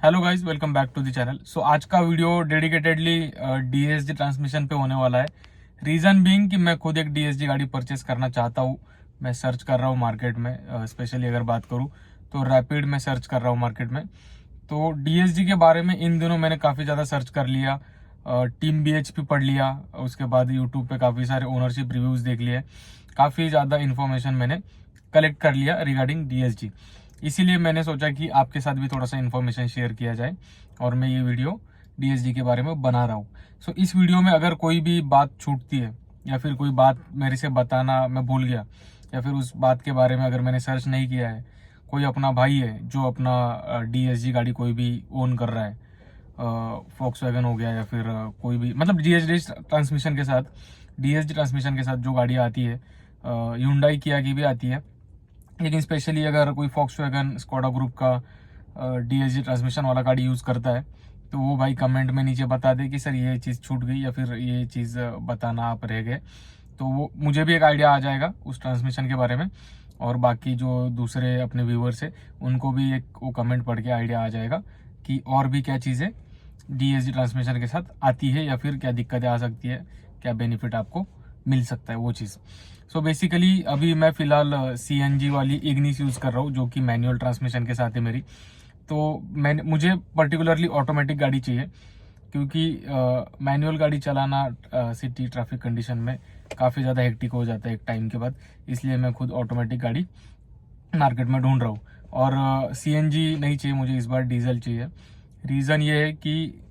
Hello guys, welcome back to the channel. So आज का video dedicatedly DSG transmission पे होने वाला है। रीज़न बीइंग कि मैं खुद एक डीएसजी गाड़ी परचेस करना चाहता हूँ। मैं सर्च कर रहा हूँ मार्केट में, स्पेशली अगर बात करूँ तो रैपिड में सर्च कर रहा हूँ मार्केट में। तो डीएसजी के बारे में इन दिनों मैंने काफ़ी ज़्यादा सर्च कर लिया, टीम बीएचपी पढ़ लिया, उसके बाद यूट्यूब पे काफ़ी सारे ओनरशिप रिव्यूज़ देख लिए, काफ़ी ज़्यादा इन्फॉर्मेशन मैंने कलेक्ट कर लिया रिगार्डिंग डीएसजी। इसीलिए मैंने सोचा कि आपके साथ भी थोड़ा सा इन्फॉर्मेशन शेयर किया जाए और मैं ये वीडियो डीएसजी के बारे में बना रहा हूँ। सो इस वीडियो में अगर कोई भी बात छूटती है या फिर कोई बात मेरे से बताना मैं भूल गया या फिर उस बात के बारे में अगर मैंने सर्च नहीं किया है, कोई अपना भाई है जो अपना डीएसजी गाड़ी कोई भी ओन कर रहा है, फॉक्सवैगन हो गया या फिर कोई भी मतलब डीएसजी ट्रांसमिशन के साथ जो गाड़ियाँ आती है, Hyundai किया की भी आती है, लेकिन स्पेशली अगर कोई फॉक्सवैगन स्कोडा ग्रुप का डीएसजी ट्रांसमिशन वाला गाड़ी यूज़ करता है तो वो भाई कमेंट में नीचे बता दे कि सर ये चीज़ छूट गई या फिर ये चीज़ बताना आप रह गए। तो वो मुझे भी एक आइडिया आ जाएगा उस ट्रांसमिशन के बारे में, और बाकी जो दूसरे अपने व्यूवर्स है उनको भी एक वो कमेंट पढ़ के आइडिया आ जाएगा कि और भी क्या चीज़ें डीएसजी ट्रांसमिशन के साथ आती है या फिर क्या दिक्कतें आ सकती है, क्या बेनिफिट आपको मिल सकता है वो चीज़। सो बेसिकली अभी मैं फ़िलहाल सीएनजी वाली इग्निस यूज़ कर रहा हूँ जो कि मैनुअल ट्रांसमिशन के साथ है मेरी। तो मुझे पर्टिकुलरली ऑटोमेटिक गाड़ी चाहिए क्योंकि मैनुअल गाड़ी चलाना सिटी ट्रैफिक कंडीशन में काफ़ी ज़्यादा हेक्टिक हो जाता है एक टाइम के बाद। इसलिए मैं खुद ऑटोमेटिक गाड़ी मार्केट में ढूंढ रहा हूँ और सीएनजी नहीं चाहिए मुझे, इस बार डीजल चाहिए। रीज़न ये है कि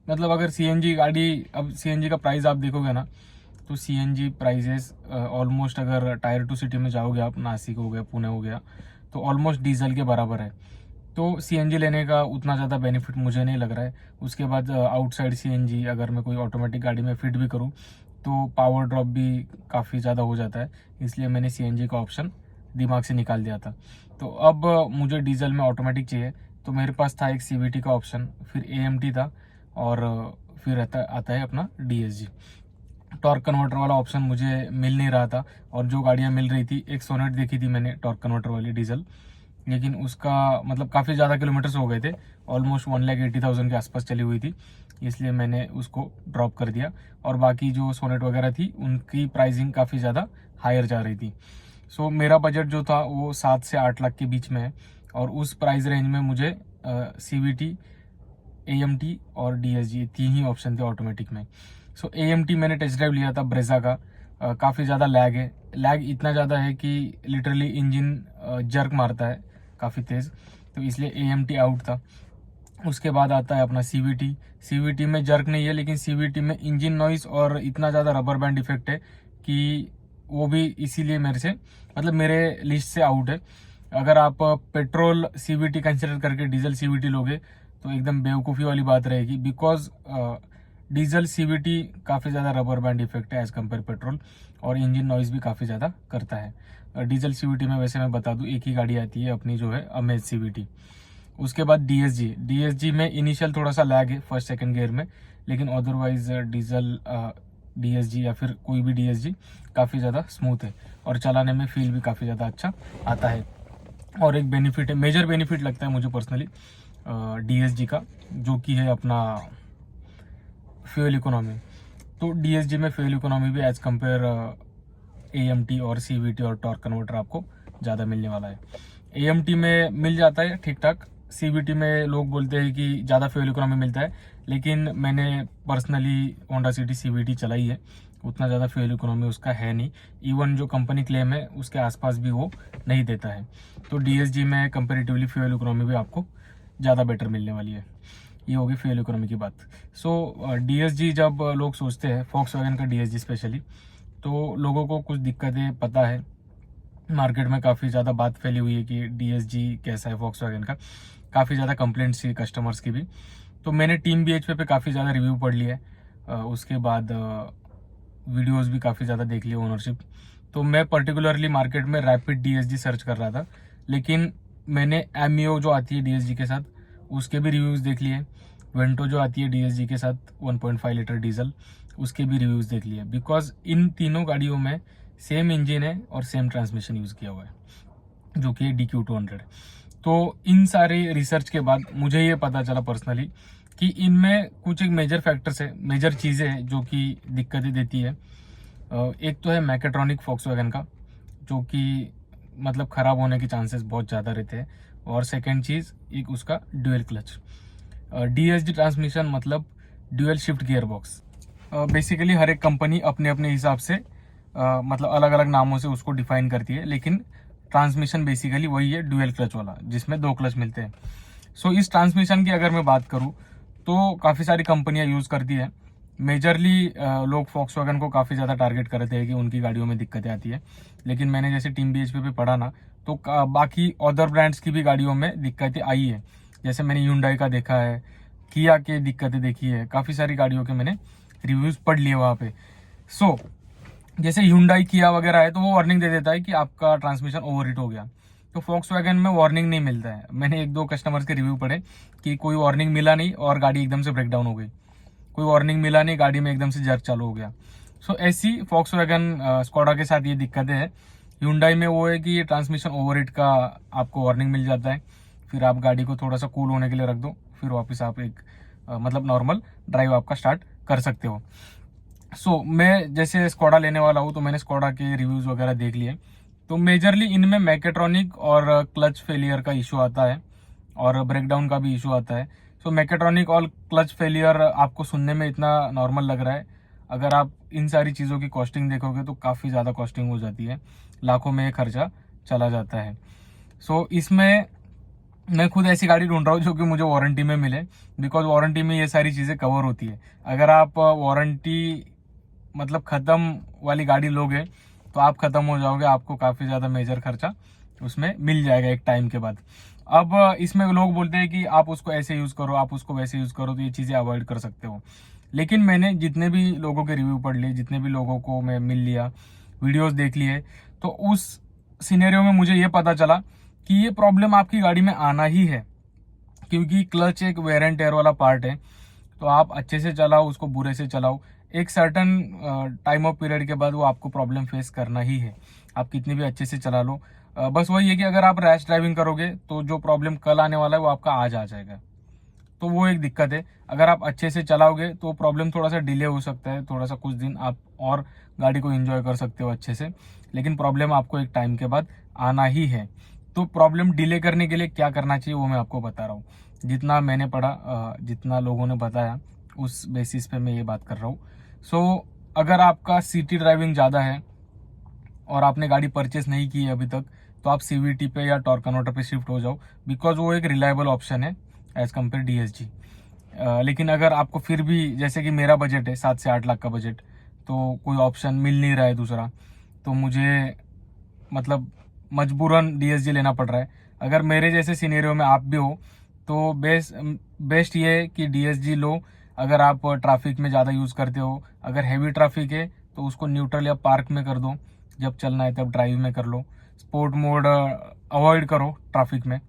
मतलब अगर सीएनजी गाड़ी, अब सीएनजी का प्राइस आप देखोगे ना तो सीएनजी प्राइजेस ऑलमोस्ट अगर टायर 2 सिटी में जाओगे आप, नासिक हो गया, पुणे हो गया, तो ऑलमोस्ट डीजल के बराबर है। तो सीएनजी लेने का उतना ज़्यादा बेनिफिट मुझे नहीं लग रहा है। उसके बाद आउटसाइड सीएनजी अगर मैं कोई ऑटोमेटिक गाड़ी में फिट भी करूँ तो पावर ड्रॉप भी काफ़ी ज़्यादा हो जाता है। इसलिए मैंने सीएनजी का ऑप्शन दिमाग से निकाल दिया था। तो अब मुझे डीजल में ऑटोमेटिक चाहिए, तो मेरे पास था एक सीवीटी का ऑप्शन, फिर एएमटी था, और फिर आता है अपना डीएसजी। टॉर्क कन्वर्टर वाला ऑप्शन मुझे मिल नहीं रहा था, और जो गाड़ियाँ मिल रही थी, एक सोनेट देखी थी मैंने टॉर्क कन्वर्टर वाली डीजल, लेकिन उसका मतलब काफ़ी ज़्यादा किलोमीटर्स हो गए थे, ऑलमोस्ट 1,80,000 के आसपास चली हुई थी, इसलिए मैंने उसको ड्रॉप कर दिया। और बाकी जो सोनेट वगैरह थी उनकी प्राइसिंग काफ़ी ज़्यादा हायर जा रही थी। सो मेरा बजट जो था वो 7 से 8 लाख के बीच में है, और उस प्राइस रेंज में मुझे सीवीटी, एएमटी और डीएसजी तीन ही ऑप्शन थे ऑटोमेटिक में। सो एएमटी मैंने टेस्ट ड्राइव लिया था ब्रेजा का, काफ़ी ज़्यादा लैग है, लैग इतना ज़्यादा है कि लिटरली इंजन जर्क मारता है काफ़ी तेज़, तो इसलिए एएमटी आउट था। उसके बाद आता है अपना सीवीटी। सीवीटी में जर्क नहीं है, लेकिन सीवीटी में इंजन नॉइस और इतना ज़्यादा रबर बैंड इफेक्ट है कि वो भी इसीलिए मेरे से मतलब मेरे लिस्ट से आउट है। अगर आप पेट्रोल सीवीटी कंसिडर करके डीजल सीवीटी लोगे तो एकदम बेवकूफ़ी वाली बात रहेगी, बिकॉज डीजल सीवीटी काफ़ी ज़्यादा रबर बैंड इफेक्ट है एज़ कम्पेयर पेट्रोल, और इंजन नॉइज़ भी काफ़ी ज़्यादा करता है। डीजल सीवीटी में वैसे मैं बता दूं एक ही गाड़ी आती है अपनी, जो है अमेज सीवीटी। उसके बाद डीएसजी में इनिशियल थोड़ा सा लैग है फर्स्ट सेकंड गियर में, लेकिन अदरवाइज डीजल डीएसजी या फिर कोई भी डीएसजी काफ़ी ज़्यादा स्मूथ है और चलाने में फील भी काफ़ी ज़्यादा अच्छा आता है। और एक बेनिफिट है, मेजर बेनिफिट लगता है मुझे पर्सनली डीएसजी का, जो कि है अपना फ्यूल इकोनॉमी। तो डीएसजी में फ्यूल इकोनॉमी भी एज कम्पेयर एएमटी और सीवीटी और टॉर्क कन्वर्टर आपको ज़्यादा मिलने वाला है। एएमटी में मिल जाता है ठीक ठाक, सीवीटी में लोग बोलते हैं कि ज़्यादा फ्यूल इकोनॉमी मिलता है, लेकिन मैंने पर्सनली होंडा सिटी सीवीटी चलाई है, उतना ज़्यादा फ्यूल इकोनॉमी उसका है नहीं। इवन जो कंपनी क्लेम है उसके आसपास भी वो नहीं देता है। तो डीएसजी में कंपेरेटिवली फ्यूल इकोनॉमी भी आपको ज़्यादा बेटर मिलने वाली है। ये होगी फ्यूल इकोनॉमी की बात। सो डीएसजी जब लोग सोचते हैं, फॉक्सवैगन का डीएसजी स्पेशली, तो लोगों को कुछ दिक्कतें पता है, मार्केट में काफ़ी ज़्यादा बात फैली हुई है कि डीएसजी कैसा है फॉक्सवैगन का, काफ़ी ज़्यादा कंप्लेंट्स थी कस्टमर्स की भी। तो मैंने टीम बीएचपी पे काफ़ी ज़्यादा रिव्यू पढ़ लिया है, उसके बाद वीडियोस भी काफ़ी ज़्यादा देख लिए ओनरशिप। तो मैं पर्टिकुलरली मार्केट में रैपिड डीएसजी सर्च कर रहा था, लेकिन मैंने एमियो जो आती है डीएसजी के साथ उसके भी रिव्यूज़ देख लिए, वेंटो जो आती है डीएसजी के साथ 1.5 लीटर डीजल उसके भी रिव्यूज़ देख लिए, बिकॉज इन तीनों गाड़ियों में सेम इंजन है और सेम ट्रांसमिशन यूज़ किया हुआ है, जो कि DQ200। तो इन सारे रिसर्च के बाद मुझे ये पता चला पर्सनली कि इनमें कुछ एक मेजर फैक्टर्स है, मेजर चीज़ें हैं जो कि दिक्कतें देती है। एक तो है मैकेट्रॉनिक फॉक्सवैगन का, जो कि मतलब ख़राब होने के चांसेस बहुत ज़्यादा रहते हैं। और सेकंड चीज़ एक उसका ड्यूअल क्लच, DSG ट्रांसमिशन मतलब dual shift gear box. Basically हर एक कंपनी अपने अपने हिसाब से मतलब अलग अलग नामों से उसको डिफाइन करती है, लेकिन ट्रांसमिशन बेसिकली वही है, ड्यूअल क्लच वाला, जिसमें 2 क्लच मिलते हैं। सो इस ट्रांसमिशन की अगर मैं बात करूँ तो काफ़ी सारी कंपनियां यूज़ करती है। मेजरली लोग फॉक्सवैगन को काफ़ी ज़्यादा टारगेट करते हैं कि उनकी गाड़ियों में दिक्कतें आती है, लेकिन मैंने जैसे टीम BHP पे पढ़ा ना, तो बाकी अदर ब्रांड्स की भी गाड़ियों में दिक्कतें आई है। जैसे मैंने Hyundai का देखा है, किया के दिक्कतें देखी है, काफ़ी सारी गाड़ियों के मैंने रिव्यूज़ पढ़ लिए वहाँ पे। सो जैसे Hyundai किया वगैरह है तो वो वार्निंग दे देता है कि आपका ट्रांसमिशन ओवरहीट हो गया। तो फॉक्सवैगन में वार्निंग नहीं मिलता है। मैंने 1-2 कस्टमर्स के रिव्यू पढ़े कि कोई वार्निंग मिला नहीं और गाड़ी एकदम से ब्रेकडाउन हो गई, कोई वार्निंग मिला नहीं, गाड़ी में एकदम से जर्क चालू हो गया। सो ऐसी फॉक्सवैगन स्कोडा के साथ ये दिक्कतें हैं। Hyundai में वो है कि ये ट्रांसमिशन ओवरहीट का आपको वार्निंग मिल जाता है, फिर आप गाड़ी को थोड़ा सा कूल होने के लिए रख दो, फिर वापस आप एक मतलब नॉर्मल ड्राइव आपका स्टार्ट कर सकते हो। मैं जैसे स्कोडा लेने वाला हूँ तो मैंने स्कोडा के रिव्यूज़ वगैरह देख लिए। तो मेजरली इनमें मैकेट्रॉनिक और क्लच फेलियर का इशू आता है और ब्रेकडाउन का भी इशू आता है। मैकेट्रॉनिक और क्लच फेलियर आपको सुनने में इतना नॉर्मल लग रहा है, अगर आप इन सारी चीज़ों की कॉस्टिंग देखोगे तो काफ़ी ज़्यादा कॉस्टिंग हो जाती है, लाखों में खर्चा चला जाता है। इसमें मैं खुद ऐसी गाड़ी ढूंढ रहा हूँ जो कि मुझे वारंटी में मिले, बिकॉज वारंटी में ये सारी चीज़ें कवर होती है। अगर आप वारंटी मतलब ख़त्म वाली गाड़ी लोगे तो आप ख़त्म हो जाओगे, आपको काफ़ी ज़्यादा मेजर खर्चा उसमें मिल जाएगा एक टाइम के बाद। अब इसमें लोग बोलते हैं कि आप उसको ऐसे यूज़ करो, आप उसको वैसे यूज़ करो, तो ये चीज़ें अवॉइड कर सकते हो। लेकिन मैंने जितने भी लोगों के रिव्यू पढ़ लिए, जितने भी लोगों को मैं मिल लिया, वीडियोस देख लिए, तो उस सिनेरियो में मुझे ये पता चला कि ये प्रॉब्लम आपकी गाड़ी में आना ही है, क्योंकि क्लच एक वेयर एंड टेयर वाला पार्ट है। तो आप अच्छे से चलाओ, उसको बुरे से चलाओ, एक सर्टन टाइम ऑफ पीरियड के बाद वो आपको प्रॉब्लम फेस करना ही है, आप कितनी भी अच्छे से चला लो। बस वही है कि अगर आप रैश ड्राइविंग करोगे तो जो प्रॉब्लम कल आने वाला है वो आपका आज आ जाएगा। तो वो एक दिक्कत है। अगर आप अच्छे से चलाओगे तो प्रॉब्लम थोड़ा सा डिले हो सकता है, थोड़ा सा कुछ दिन आप और गाड़ी को एंजॉय कर सकते हो अच्छे से, लेकिन प्रॉब्लम आपको एक टाइम के बाद आना ही है। तो प्रॉब्लम डिले करने के लिए क्या करना चाहिए वो मैं आपको बता रहा हूँ। जितना मैंने पढ़ा, जितना लोगों ने बताया, उस बेसिस पे मैं ये बात कर रहा हूँ। अगर आपका सिटी ड्राइविंग ज़्यादा है और आपने गाड़ी परचेस नहीं की है अभी तक, तो आप CVT पे या टॉर्क कन्वर्टर पे शिफ्ट हो जाओ, बिकॉज वो एक रिलायबल ऑप्शन है एज कम्पेयर DSG। लेकिन अगर आपको फिर भी, जैसे कि मेरा बजट है 7 से 8 लाख का बजट, तो कोई ऑप्शन मिल नहीं रहा है दूसरा, तो मुझे मतलब मजबूरन DSG लेना पड़ रहा है। अगर मेरे जैसे सिनेरियो में आप भी हो तो बेस्ट ये है कि DSG लो। अगर आप ट्रैफिक में ज़्यादा यूज़ करते हो, अगर हैवी ट्रैफिक है तो उसको न्यूट्रल या पार्क में कर दो, जब चलना है तब ड्राइव में कर लो। स्पोर्ट मोड अवॉइड करो ट्रैफिक में,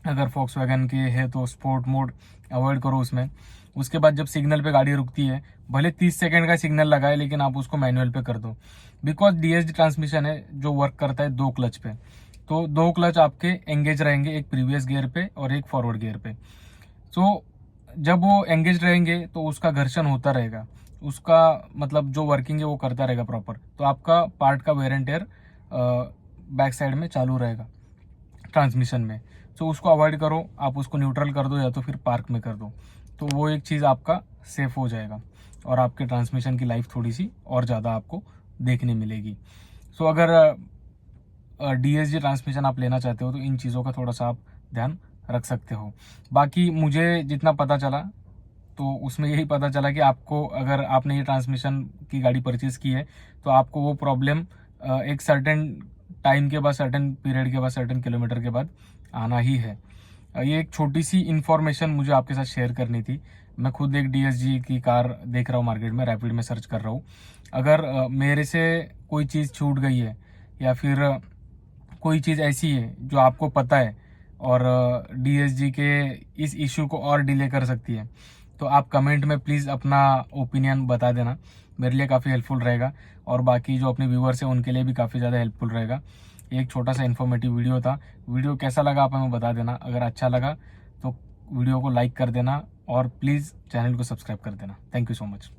अगर फॉक्सवैगन के है तो स्पोर्ट मोड अवॉइड करो उसमें। उसके बाद जब सिग्नल पे गाड़ी रुकती है, भले 30 सेकंड का सिग्नल लगाए, लेकिन आप उसको मैनुअल पे कर दो, बिकॉज DSG ट्रांसमिशन है जो वर्क करता है 2 क्लच पे। तो 2 क्लच आपके एंगेज रहेंगे, एक प्रीवियस गियर पे और एक फॉरवर्ड गियर पे। जब वो एंगेज रहेंगे तो उसका घर्षण होता रहेगा, उसका मतलब जो वर्किंग है वो करता रहेगा प्रॉपर, तो आपका पार्ट का wear and tear back side में चालू रहेगा ट्रांसमिशन में। उसको अवॉइड करो, आप उसको न्यूट्रल कर दो या तो फिर पार्क में कर दो, तो वो एक चीज़ आपका सेफ हो जाएगा और आपके ट्रांसमिशन की लाइफ थोड़ी सी और ज़्यादा आपको देखने मिलेगी। अगर DSG ट्रांसमिशन आप लेना चाहते हो तो इन चीज़ों का थोड़ा सा आप ध्यान रख सकते हो। बाकी मुझे जितना पता चला तो उसमें यही पता चला कि आपको, अगर आपने ये ट्रांसमिशन की गाड़ी परचेज़ की है तो आपको वो प्रॉब्लम एक सर्टेन टाइम के बाद, सर्टेन पीरियड के बाद, सर्टेन किलोमीटर के बाद आना ही है। ये एक छोटी सी इन्फॉर्मेशन मुझे आपके साथ शेयर करनी थी। मैं खुद एक DSG की कार देख रहा हूँ मार्केट में, रैपिड में सर्च कर रहा हूँ। अगर मेरे से कोई चीज़ छूट गई है या फिर कोई चीज़ ऐसी है जो आपको पता है और DSG के इस इशू को और डिले कर सकती है, तो आप कमेंट में प्लीज़ अपना ओपिनियन बता देना, मेरे लिए काफ़ी हेल्पफुल रहेगा और बाकी जो अपने व्यूअर्स हैं उनके लिए भी काफ़ी ज़्यादा हेल्पफुल रहेगा। ये एक छोटा सा इन्फॉर्मेटिव वीडियो था। वीडियो कैसा लगा आप हमें बता देना। अगर अच्छा लगा तो वीडियो को लाइक कर देना और प्लीज़ चैनल को सब्सक्राइब कर देना। Thank you so much.